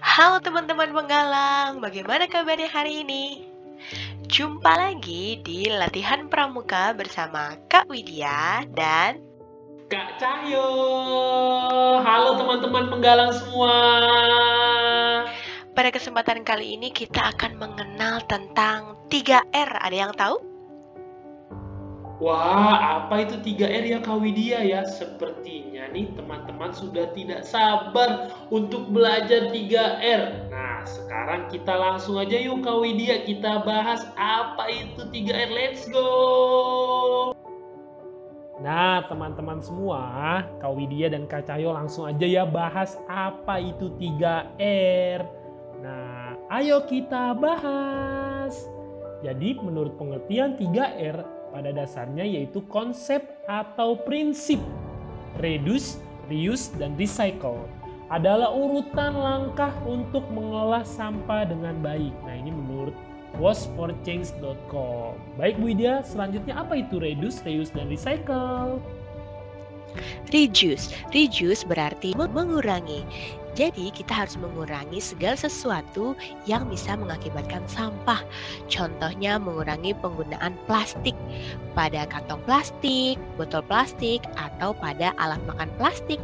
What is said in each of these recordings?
Halo teman-teman penggalang, bagaimana kabarnya hari ini? Jumpa lagi di Latihan Pramuka bersama Kak Widya dan Kak Cahyo, halo teman-teman penggalang semua. pada kesempatan kali ini kita akan mengenal tentang 3R. Ada yang tahu? Wah, apa itu 3R ya Kak Widya ya? Sepertinya nih teman-teman sudah tidak sabar untuk belajar 3R. Nah, sekarang kita langsung aja yuk Kak Widya, kita bahas apa itu 3R. Let's go! Nah, teman-teman semua, Kak Widya dan Kak Cahyo langsung aja ya bahas apa itu 3R. Nah, ayo kita bahas. Jadi, menurut pengertian 3R pada dasarnya yaitu konsep atau prinsip reduce, reuse, dan recycle adalah urutan langkah untuk mengolah sampah dengan baik. Nah, ini menurut washforchange.com. Baik Bu Widya, selanjutnya apa itu reduce, reuse, dan recycle? Reduce berarti mengurangi. Jadi kita harus mengurangi segala sesuatu yang bisa mengakibatkan sampah. Contohnya mengurangi penggunaan plastik pada kantong plastik, botol plastik, atau pada alat makan plastik.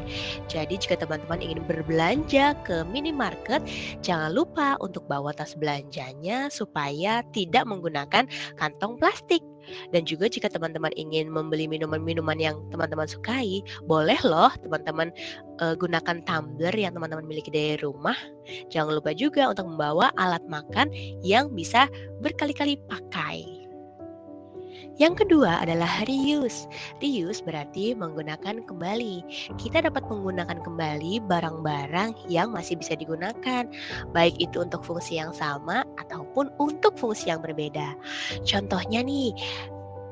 Jadi jika teman-teman ingin berbelanja ke minimarket, jangan lupa untuk bawa tas belanjanya supaya tidak menggunakan kantong plastik. Dan juga jika teman-teman ingin membeli minuman-minuman yang teman-teman sukai, boleh loh teman-teman gunakan tumbler yang teman-teman miliki dari rumah. Jangan lupa juga untuk membawa alat makan yang bisa berkali-kali pakai. Yang kedua adalah reuse. Reuse berarti menggunakan kembali. Kita dapat menggunakan kembali barang-barang yang masih bisa digunakan, baik itu untuk fungsi yang sama ataupun untuk fungsi yang berbeda. Contohnya nih,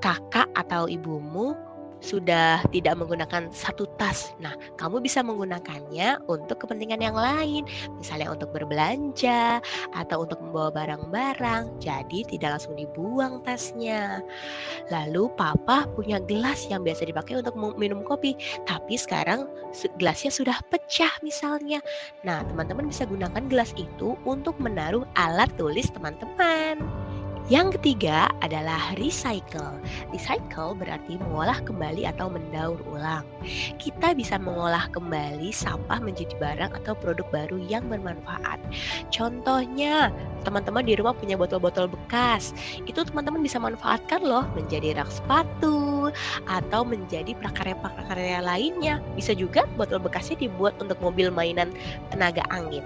kakak atau ibumu sudah tidak menggunakan satu tas. Nah, kamu bisa menggunakannya untuk kepentingan yang lain, misalnya untuk berbelanja atau untuk membawa barang-barang. Jadi tidak langsung dibuang tasnya. Lalu papa punya gelas yang biasa dipakai untuk minum kopi, tapi sekarang gelasnya sudah pecah misalnya. Nah, teman-teman bisa gunakan gelas itu untuk menaruh alat tulis teman-teman. Yang ketiga adalah recycle. Recycle berarti mengolah kembali atau mendaur ulang. Kita bisa mengolah kembali sampah menjadi barang atau produk baru yang bermanfaat. Contohnya, teman-teman di rumah punya botol-botol bekas. Itu teman-teman bisa manfaatkan loh menjadi rak sepatu atau menjadi prakarya-prakarya lainnya. Bisa juga botol bekasnya dibuat untuk mobil mainan tenaga angin.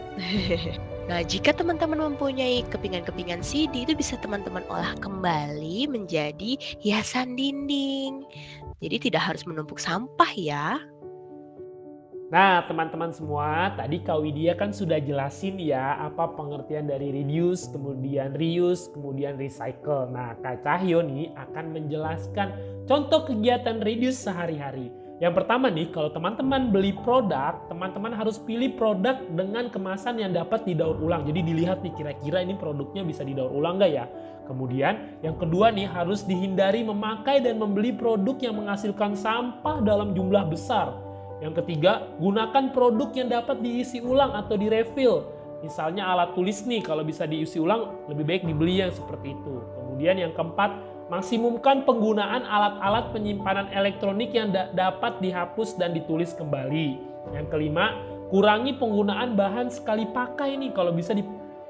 Nah, jika teman-teman mempunyai kepingan-kepingan CD, itu bisa teman-teman olah kembali menjadi hiasan dinding. Jadi tidak harus menumpuk sampah ya. Nah, teman-teman semua, tadi Kak Widya kan sudah jelasin ya apa pengertian dari reduce, kemudian reuse, kemudian recycle. Nah, Kak Cahyo nih akan menjelaskan contoh kegiatan reduce sehari-hari. Yang pertama nih, kalau teman-teman beli produk, teman-teman harus pilih produk dengan kemasan yang dapat didaur ulang. Jadi dilihat nih kira-kira ini produknya bisa didaur ulang nggak ya? Kemudian yang kedua nih, harus dihindari memakai dan membeli produk yang menghasilkan sampah dalam jumlah besar. Yang ketiga, gunakan produk yang dapat diisi ulang atau direfill. Misalnya alat tulis nih, kalau bisa diisi ulang lebih baik dibeli yang seperti itu. Kemudian yang keempat, maksimumkan penggunaan alat-alat penyimpanan elektronik yang dapat dihapus dan ditulis kembali. Yang kelima, kurangi penggunaan bahan sekali pakai nih, kalau bisa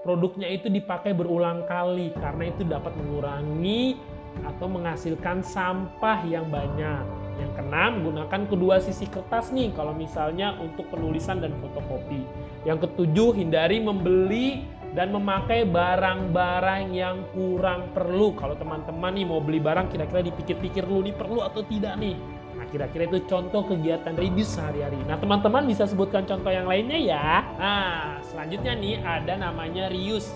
produknya itu dipakai berulang kali karena itu dapat mengurangi atau menghasilkan sampah yang banyak. Yang keenam, gunakan kedua sisi kertas nih kalau misalnya untuk penulisan dan fotokopi. Yang ketujuh, hindari membeli dan memakai barang-barang yang kurang perlu. Kalau teman-teman nih mau beli barang, kira-kira dipikir-pikir dulu nih perlu atau tidak nih. Nah, kira-kira itu contoh kegiatan reduce sehari-hari. Nah, teman-teman bisa sebutkan contoh yang lainnya ya. Nah, selanjutnya nih ada namanya reuse.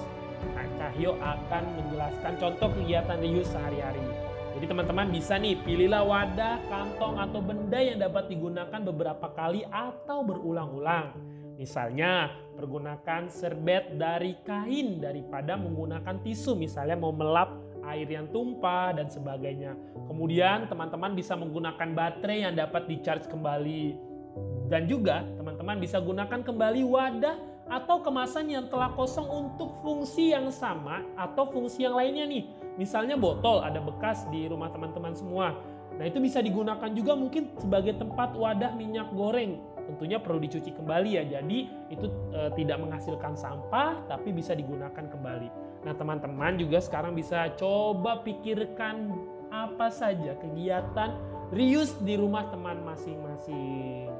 Nah, Cahyo akan menjelaskan contoh kegiatan reuse sehari-hari. Jadi teman-teman bisa nih pilihlah wadah, kantong, atau benda yang dapat digunakan beberapa kali atau berulang-ulang. Misalnya pergunakan serbet dari kain daripada menggunakan tisu, misalnya mau melap air yang tumpah dan sebagainya. Kemudian teman-teman bisa menggunakan baterai yang dapat di-charge kembali. Dan juga teman-teman bisa gunakan kembali wadah atau kemasan yang telah kosong untuk fungsi yang sama atau fungsi yang lainnya nih. Misalnya botol ada bekas di rumah teman-teman semua. Nah itu bisa digunakan juga mungkin sebagai tempat wadah minyak goreng. Tentunya perlu dicuci kembali ya, jadi itu tidak menghasilkan sampah tapi bisa digunakan kembali. Nah teman-teman juga sekarang bisa coba pikirkan apa saja kegiatan reuse di rumah teman masing-masing.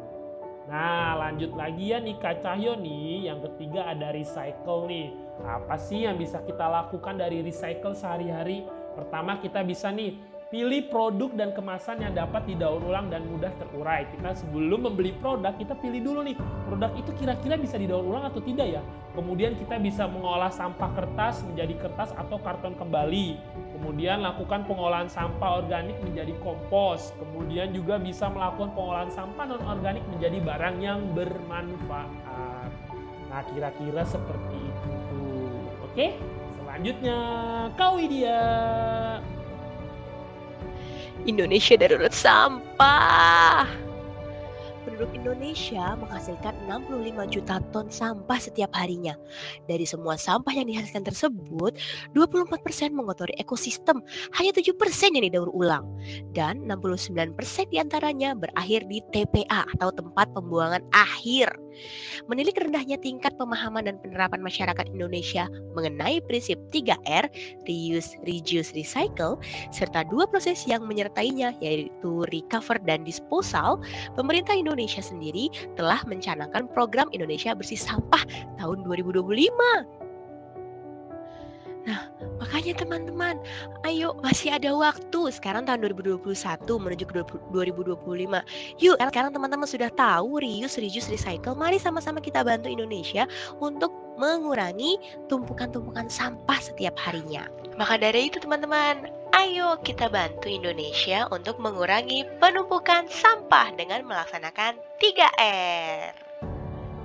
Nah lanjut lagi ya nih Kak Cahyo nih, yang ketiga ada recycle nih. Apa sih yang bisa kita lakukan dari recycle sehari-hari? Pertama kita bisa nih pilih produk dan kemasan yang dapat didaur ulang dan mudah terurai. Kita sebelum membeli produk kita pilih dulu nih produk itu kira-kira bisa didaur ulang atau tidak ya. Kemudian kita bisa mengolah sampah kertas menjadi kertas atau karton kembali. Kemudian lakukan pengolahan sampah organik menjadi kompos. Kemudian juga bisa melakukan pengolahan sampah non-organik menjadi barang yang bermanfaat. Nah, kira-kira seperti itu tuh. Oke, selanjutnya Kak Widya. Indonesia darurat sampah. Penduduk Indonesia menghasilkan 65 juta ton sampah setiap harinya. Dari semua sampah yang dihasilkan tersebut, 24% mengotori ekosistem, hanya 7% yang didaur ulang. Dan 69% diantaranya berakhir di TPA atau tempat pembuangan akhir. Menilik rendahnya tingkat pemahaman dan penerapan masyarakat Indonesia mengenai prinsip 3R, reuse, reduce, recycle, serta dua proses yang menyertainya yaitu recover dan disposal, pemerintah Indonesia sendiri telah mencanangkan program Indonesia Bersih Sampah tahun 2025. Nah, makanya teman-teman, ayo masih ada waktu. Sekarang tahun 2021 menuju ke 2025. Yuk, sekarang teman-teman sudah tahu reuse, reduce, recycle. Mari sama-sama kita bantu Indonesia untuk mengurangi tumpukan-tumpukan sampah setiap harinya. Maka dari itu teman-teman, ayo kita bantu Indonesia untuk mengurangi penumpukan sampah dengan melaksanakan 3R.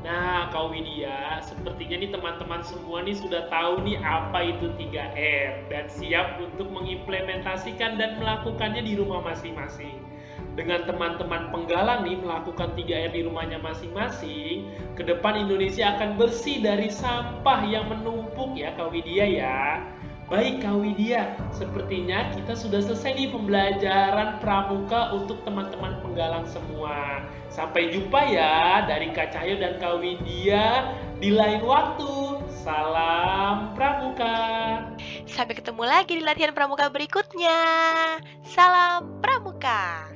Nah, Kak Widya, sepertinya nih teman-teman semua nih sudah tahu nih apa itu 3R dan siap untuk mengimplementasikan dan melakukannya di rumah masing-masing. Dengan teman-teman penggalang nih melakukan 3R di rumahnya masing-masing, ke depan Indonesia akan bersih dari sampah yang menumpuk ya Kak Widya ya. Baik Kak Widya, sepertinya kita sudah selesai nih pembelajaran pramuka untuk teman-teman penggalang semua. Sampai jumpa ya dari Kak Cahyo dan Kak Widya di lain waktu. Salam pramuka. Sampai ketemu lagi di latihan pramuka berikutnya. Salam pramuka.